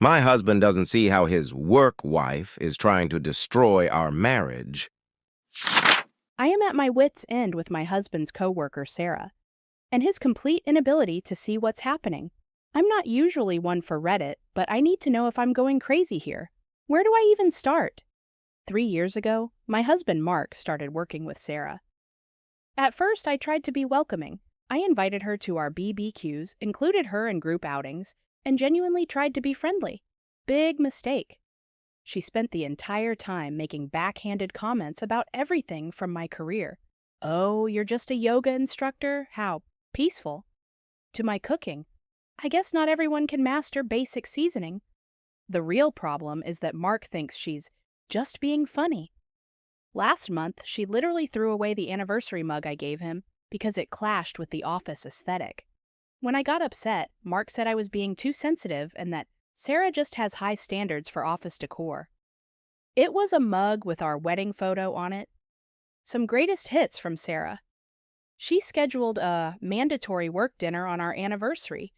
My husband doesn't see how his work wife is trying to destroy our marriage. I am at my wit's end with my husband's coworker, Sarah, and his complete inability to see what's happening. I'm not usually one for Reddit, but I need to know if I'm going crazy here. Where do I even start? 3 years ago, my husband Mark started working with Sarah. At first, I tried to be welcoming. I invited her to our BBQs, included her in group outings, and genuinely tried to be friendly. Big mistake. She spent the entire time making backhanded comments about everything from my career. Oh, you're just a yoga instructor? How peaceful. To my cooking. I guess not everyone can master basic seasoning. The real problem is that Mark thinks she's just being funny. Last month, she literally threw away the anniversary mug I gave him because it clashed with the office aesthetic. When I got upset, Mark said I was being too sensitive and that Sarah just has high standards for office decor. It was a mug with our wedding photo on it. Some greatest hits from Sarah. She scheduled a mandatory work dinner on our anniversary.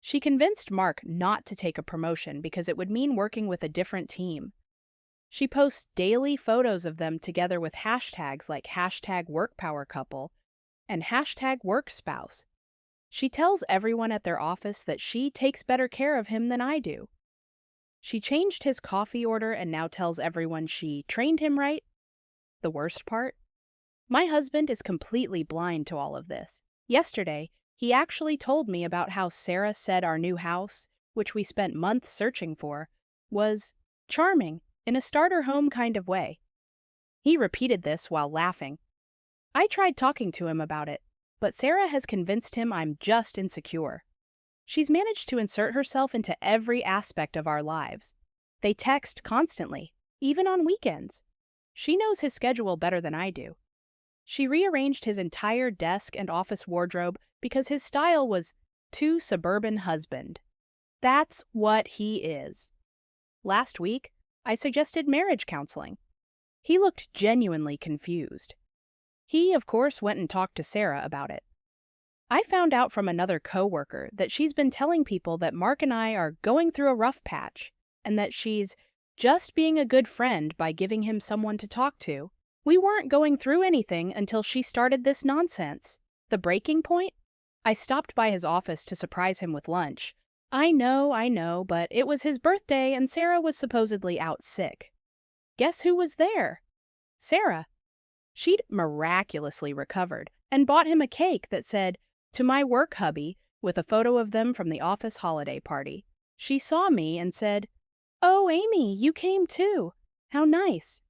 She convinced Mark not to take a promotion because it would mean working with a different team. She posts daily photos of them together with hashtags like #WorkPowerCouple and #WorkSpouse. She tells everyone at their office that she takes better care of him than I do. She changed his coffee order and now tells everyone she trained him right. The worst part? My husband is completely blind to all of this. Yesterday, he actually told me about how Sarah said our new house, which we spent months searching for, was charming in a starter home kind of way. He repeated this while laughing. I tried talking to him about it, but Sarah has convinced him I'm just insecure. She's managed to insert herself into every aspect of our lives. They text constantly, even on weekends. She knows his schedule better than I do. She rearranged his entire desk and office wardrobe because his style was too suburban husband. That's what he is. Last week, I suggested marriage counseling. He looked genuinely confused. He, of course, went and talked to Sarah about it. I found out from another coworker that she's been telling people that Mark and I are going through a rough patch, and that she's just being a good friend by giving him someone to talk to. We weren't going through anything until she started this nonsense. The breaking point? I stopped by his office to surprise him with lunch. I know, but it was his birthday and Sarah was supposedly out sick. Guess who was there? Sarah. She'd miraculously recovered and bought him a cake that said, "To my work hubby," with a photo of them from the office holiday party. She saw me and said, "Oh, Amy, you came too. How nice.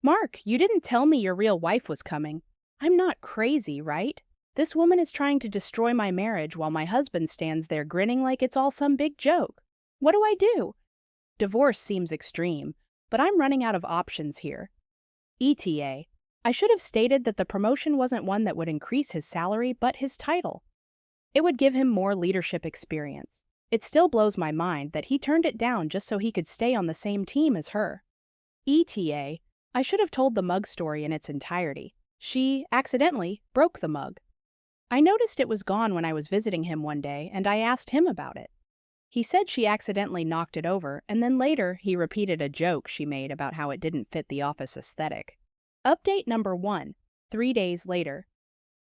Mark, you didn't tell me your real wife was coming. I'm not crazy, right? This woman is trying to destroy my marriage while my husband stands there grinning like it's all some big joke. What do I do?" Divorce seems extreme, but I'm running out of options here. ETA. I should have stated that the promotion wasn't one that would increase his salary, but his title. It would give him more leadership experience. It still blows my mind that he turned it down just so he could stay on the same team as her. ETA. I should have told the mug story in its entirety. She, accidentally, broke the mug. I noticed it was gone when I was visiting him one day, and I asked him about it. He said she accidentally knocked it over, and then later he repeated a joke she made about how it didn't fit the office aesthetic. Update number 1, 3 days later.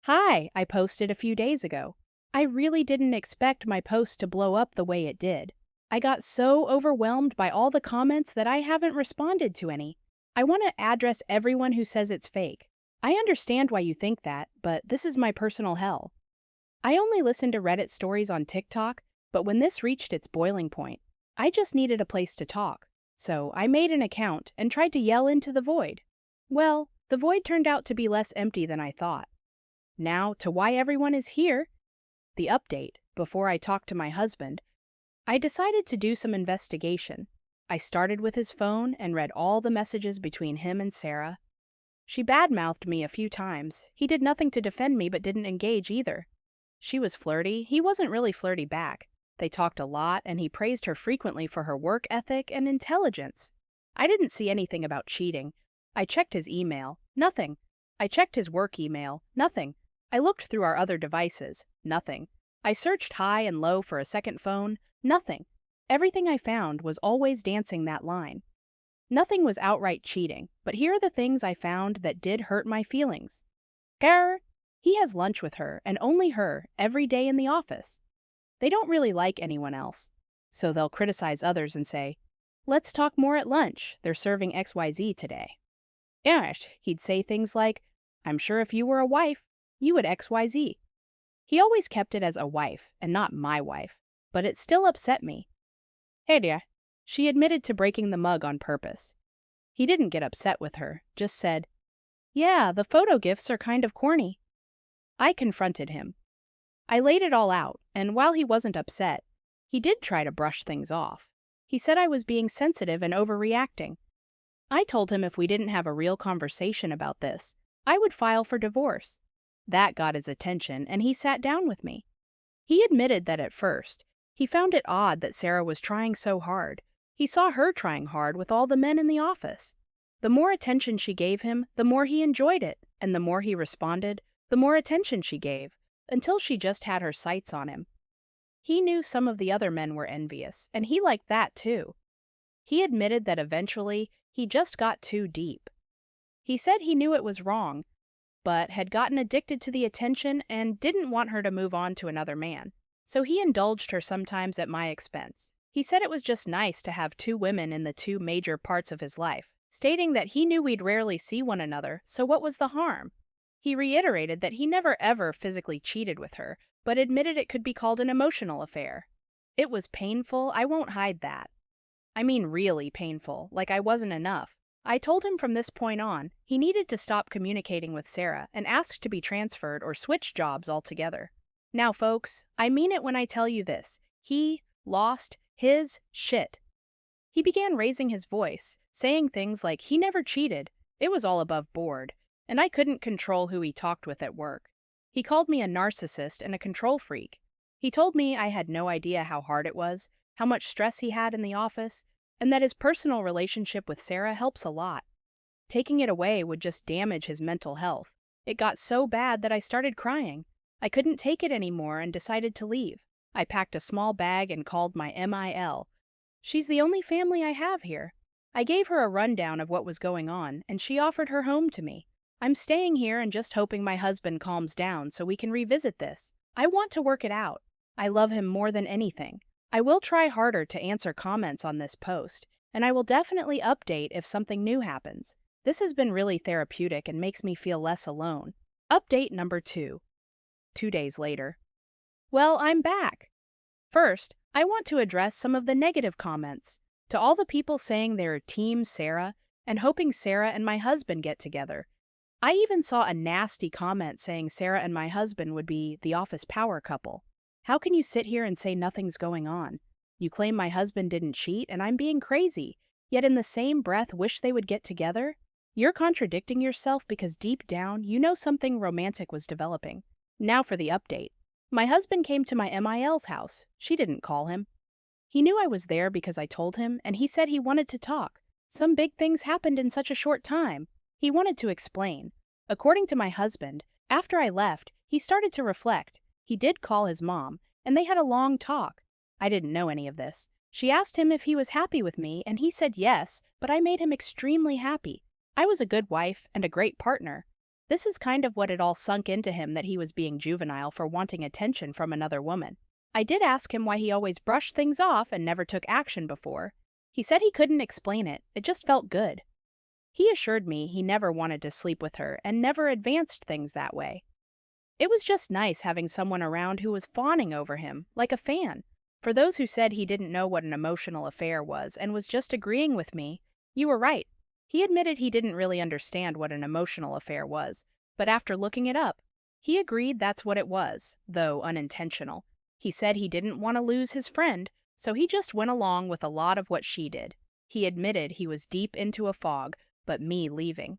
Hi, I posted a few days ago. I really didn't expect my post to blow up the way it did. I got so overwhelmed by all the comments that I haven't responded to any. I want to address everyone who says it's fake. I understand why you think that, but this is my personal hell. I only listen to Reddit stories on TikTok, but when this reached its boiling point, I just needed a place to talk. So I made an account and tried to yell into the void. Well, the void turned out to be less empty than I thought. Now, to why everyone is here. The update, before I talked to my husband, I decided to do some investigation. I started with his phone and read all the messages between him and Sarah. She badmouthed me a few times. He did nothing to defend me but didn't engage either. She was flirty. He wasn't really flirty back. They talked a lot, and he praised her frequently for her work ethic and intelligence. I didn't see anything about cheating. I checked his email. Nothing. I checked his work email. Nothing. I looked through our other devices. Nothing. I searched high and low for a second phone. Nothing. Everything I found was always dancing that line. Nothing was outright cheating, but here are the things I found that did hurt my feelings. Grr! He has lunch with her, and only her, every day in the office. They don't really like anyone else, so they'll criticize others and say, "Let's talk more at lunch, they're serving XYZ today." Gosh, he'd say things like, "I'm sure if you were a wife, you would XYZ." He always kept it as a wife and not my wife, but it still upset me. Hey dear. She admitted to breaking the mug on purpose. He didn't get upset with her, just said, "Yeah, the photo gifs are kind of corny." I confronted him. I laid it all out, and while he wasn't upset, he did try to brush things off. He said I was being sensitive and overreacting. I told him if we didn't have a real conversation about this, I would file for divorce. That got his attention, and he sat down with me. He admitted that at first, he found it odd that Sarah was trying so hard. He saw her trying hard with all the men in the office. The more attention she gave him, the more he enjoyed it, and the more he responded, the more attention she gave, until she just had her sights on him. He knew some of the other men were envious, and he liked that too. He admitted that eventually, he just got too deep. He said he knew it was wrong, but had gotten addicted to the attention and didn't want her to move on to another man. So he indulged her sometimes at my expense. He said it was just nice to have two women in the two major parts of his life, stating that he knew we'd rarely see one another, so what was the harm? He reiterated that he never ever physically cheated with her, but admitted it could be called an emotional affair. It was painful, I won't hide that. I mean really painful, like I wasn't enough. I told him from this point on, he needed to stop communicating with Sarah and asked to be transferred or switch jobs altogether. Now folks, I mean it when I tell you this. He lost his shit. He began raising his voice, saying things like he never cheated, it was all above board, and I couldn't control who he talked with at work. He called me a narcissist and a control freak. He told me I had no idea how hard it was, how much stress he had in the office, and that his personal relationship with Sarah helps a lot. Taking it away would just damage his mental health. It got so bad that I started crying. I couldn't take it anymore and decided to leave. I packed a small bag and called my MIL. She's the only family I have here. I gave her a rundown of what was going on, and she offered her home to me. I'm staying here and just hoping my husband calms down so we can revisit this. I want to work it out. I love him more than anything. I will try harder to answer comments on this post, and I will definitely update if something new happens. This has been really therapeutic and makes me feel less alone. Update number 2. 2 days later. Well, I'm back. First, I want to address some of the negative comments. To all the people saying they're Team Sarah and hoping Sarah and my husband get together. I even saw a nasty comment saying Sarah and my husband would be the office power couple. How can you sit here and say nothing's going on? You claim my husband didn't cheat and I'm being crazy, yet in the same breath wish they would get together? You're contradicting yourself because deep down you know something romantic was developing. Now for the update. My husband came to my MIL's house. She didn't call him. He knew I was there because I told him, and he said he wanted to talk. Some big things happened in such a short time. He wanted to explain. According to my husband, after I left, he started to reflect. He did call his mom, and they had a long talk. I didn't know any of this. She asked him if he was happy with me, and he said yes, but I made him extremely happy. I was a good wife and a great partner. This is kind of what it all sunk into him that he was being juvenile for wanting attention from another woman. I did ask him why he always brushed things off and never took action before. He said he couldn't explain it, it just felt good. He assured me he never wanted to sleep with her and never advanced things that way. It was just nice having someone around who was fawning over him, like a fan. For those who said he didn't know what an emotional affair was and was just agreeing with me, you were right. He admitted he didn't really understand what an emotional affair was, but after looking it up, he agreed that's what it was, though unintentional. He said he didn't want to lose his friend, so he just went along with a lot of what she did. He admitted he was deep into a fog, but me leaving.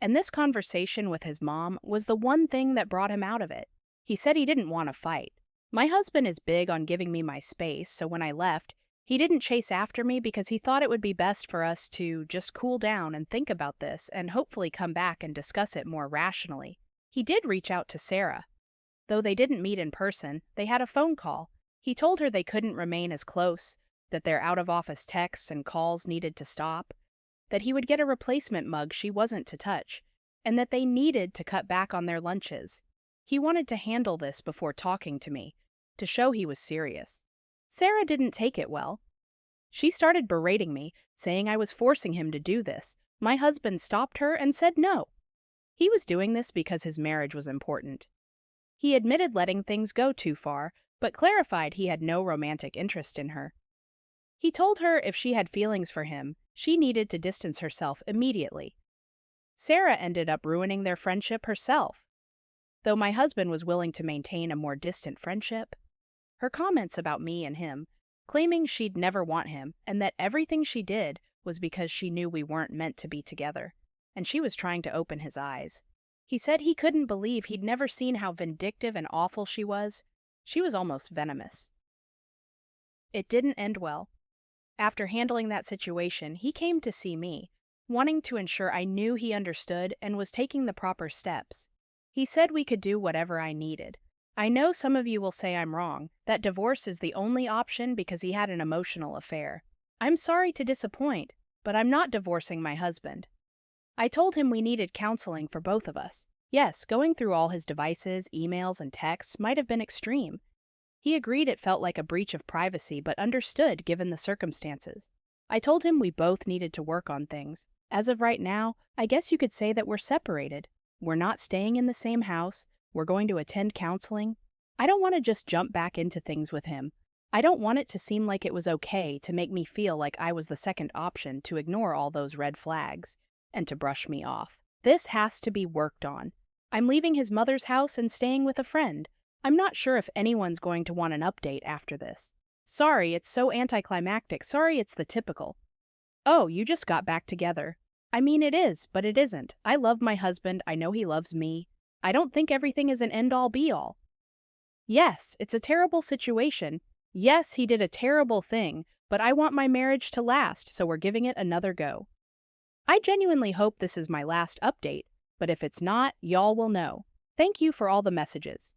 And this conversation with his mom was the one thing that brought him out of it. He said he didn't want to fight. My husband is big on giving me my space, so when I left, he didn't chase after me because he thought it would be best for us to just cool down and think about this and hopefully come back and discuss it more rationally. He did reach out to Sarah. Though they didn't meet in person, they had a phone call. He told her they couldn't remain as close. that their out-of-office texts and calls needed to stop, that he would get a replacement mug she wasn't to touch, and that they needed to cut back on their lunches. He wanted to handle this before talking to me, to show he was serious. Sarah didn't take it well. She started berating me, saying I was forcing him to do this. My husband stopped her and said no. He was doing this because his marriage was important. He admitted letting things go too far, but clarified he had no romantic interest in her. He told her if she had feelings for him, she needed to distance herself immediately. Sarah ended up ruining their friendship herself. Though my husband was willing to maintain a more distant friendship, her comments about me and him, claiming she'd never want him and that everything she did was because she knew we weren't meant to be together, and she was trying to open his eyes. He said he couldn't believe he'd never seen how vindictive and awful she was. She was almost venomous. It didn't end well. After handling that situation, he came to see me, wanting to ensure I knew he understood and was taking the proper steps. He said we could do whatever I needed. I know some of you will say I'm wrong, that divorce is the only option because he had an emotional affair. I'm sorry to disappoint, but I'm not divorcing my husband. I told him we needed counseling for both of us. Yes, going through all his devices, emails, and texts might have been extreme. He agreed it felt like a breach of privacy, but understood given the circumstances. I told him we both needed to work on things. As of right now, I guess you could say that we're separated. We're not staying in the same house. We're going to attend counseling. I don't want to just jump back into things with him. I don't want it to seem like it was okay to make me feel like I was the second option to ignore all those red flags and to brush me off. This has to be worked on. I'm leaving his mother's house and staying with a friend. I'm not sure if anyone's going to want an update after this. Sorry, it's so anticlimactic. Sorry, it's the typical. Oh, you just got back together. I mean, it is, but it isn't. I love my husband. I know he loves me. I don't think everything is an end-all be-all. Yes, it's a terrible situation. Yes, he did a terrible thing, but I want my marriage to last, so we're giving it another go. I genuinely hope this is my last update, but if it's not, y'all will know. Thank you for all the messages.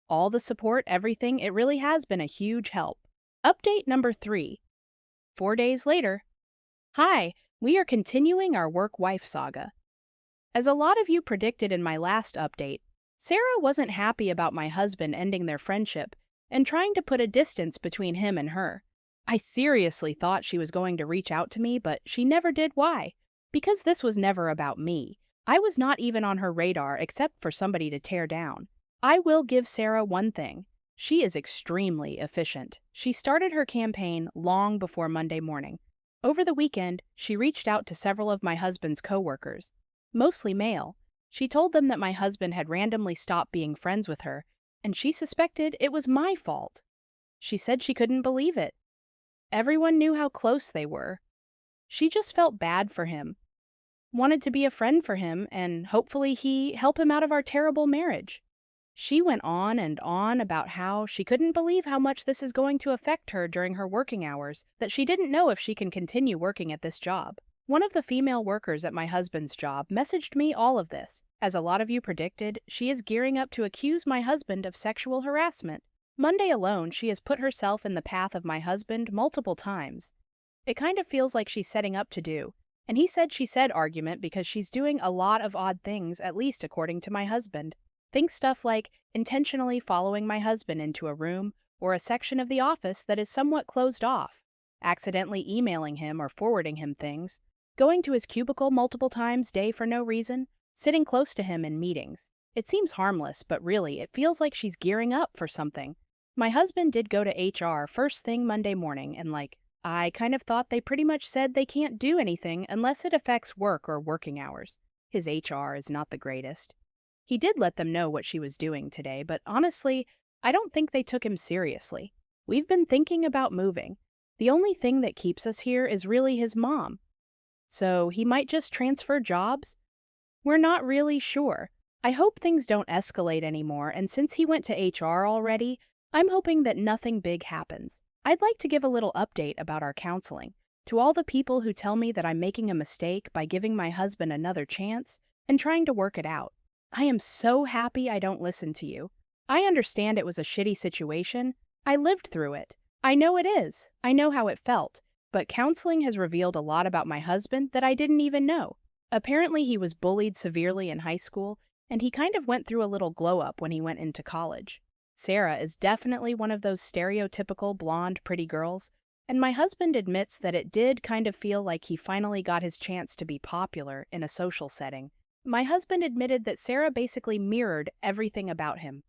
All the support, everything, it really has been a huge help. Update number 3. 4 days later. Hi, we are continuing our work-wife saga. As a lot of you predicted in my last update, Sarah wasn't happy about my husband ending their friendship and trying to put a distance between him and her. I seriously thought she was going to reach out to me, but she never did. Why? Because this was never about me. I was not even on her radar except for somebody to tear down. I will give Sarah one thing. She is extremely efficient. She started her campaign long before Monday morning. Over the weekend, she reached out to several of my husband's coworkers, mostly male. She told them that my husband had randomly stopped being friends with her, and she suspected it was my fault. She said she couldn't believe it. Everyone knew how close they were. She just felt bad for him, wanted to be a friend for him, and hopefully help him out of our terrible marriage. She went on and on about how she couldn't believe how much this is going to affect her during her working hours, that she didn't know if she can continue working at this job. One of the female workers at my husband's job messaged me all of this. As a lot of you predicted, she is gearing up to accuse my husband of sexual harassment. Monday alone, she has put herself in the path of my husband multiple times. It kind of feels like she's setting up to do, and he said she said argument because she's doing a lot of odd things, at least according to my husband. Think stuff like intentionally following my husband into a room or a section of the office that is somewhat closed off, accidentally emailing him or forwarding him things, going to his cubicle multiple times a day for no reason, sitting close to him in meetings. It seems harmless, but really, it feels like she's gearing up for something. My husband did go to HR first thing Monday morning, and I kind of thought they pretty much said they can't do anything unless it affects work or working hours. His HR is not the greatest. He did let them know what she was doing today, but honestly, I don't think they took him seriously. We've been thinking about moving. The only thing that keeps us here is really his mom. So he might just transfer jobs? We're not really sure. I hope things don't escalate anymore, and since he went to HR already, I'm hoping that nothing big happens. I'd like to give a little update about our counseling. To all the people who tell me that I'm making a mistake by giving my husband another chance and trying to work it out, I am so happy I don't listen to you. I understand it was a shitty situation. I lived through it. I know it is. I know how it felt. But counseling has revealed a lot about my husband that I didn't even know. Apparently, he was bullied severely in high school, and he kind of went through a little glow up when he went into college. Sarah is definitely one of those stereotypical blonde, pretty girls, and my husband admits that it did kind of feel like he finally got his chance to be popular in a social setting. My husband admitted that Sarah basically mirrored everything about him.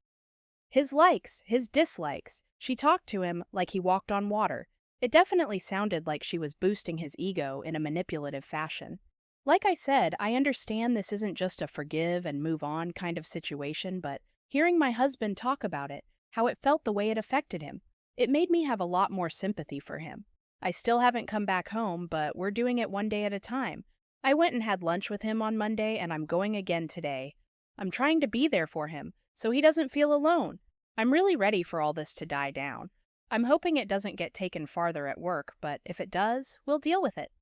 His likes, his dislikes. She talked to him like he walked on water. It definitely sounded like she was boosting his ego in a manipulative fashion. Like I said, I understand this isn't just a forgive and move on kind of situation, but hearing my husband talk about it, how it felt the way it affected him, it made me have a lot more sympathy for him. I still haven't come back home, but we're doing it one day at a time. I went and had lunch with him on Monday, and I'm going again today. I'm trying to be there for him, so he doesn't feel alone. I'm really ready for all this to die down. I'm hoping it doesn't get taken farther at work, but if it does, we'll deal with it.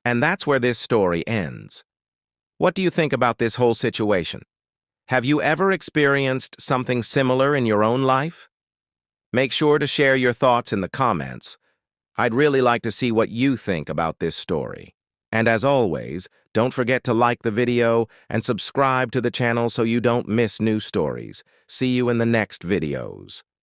And that's where this story ends. What do you think about this whole situation? Have you ever experienced something similar in your own life? Make sure to share your thoughts in the comments. I'd really like to see what you think about this story. And as always, don't forget to like the video and subscribe to the channel so you don't miss new stories. See you in the next videos.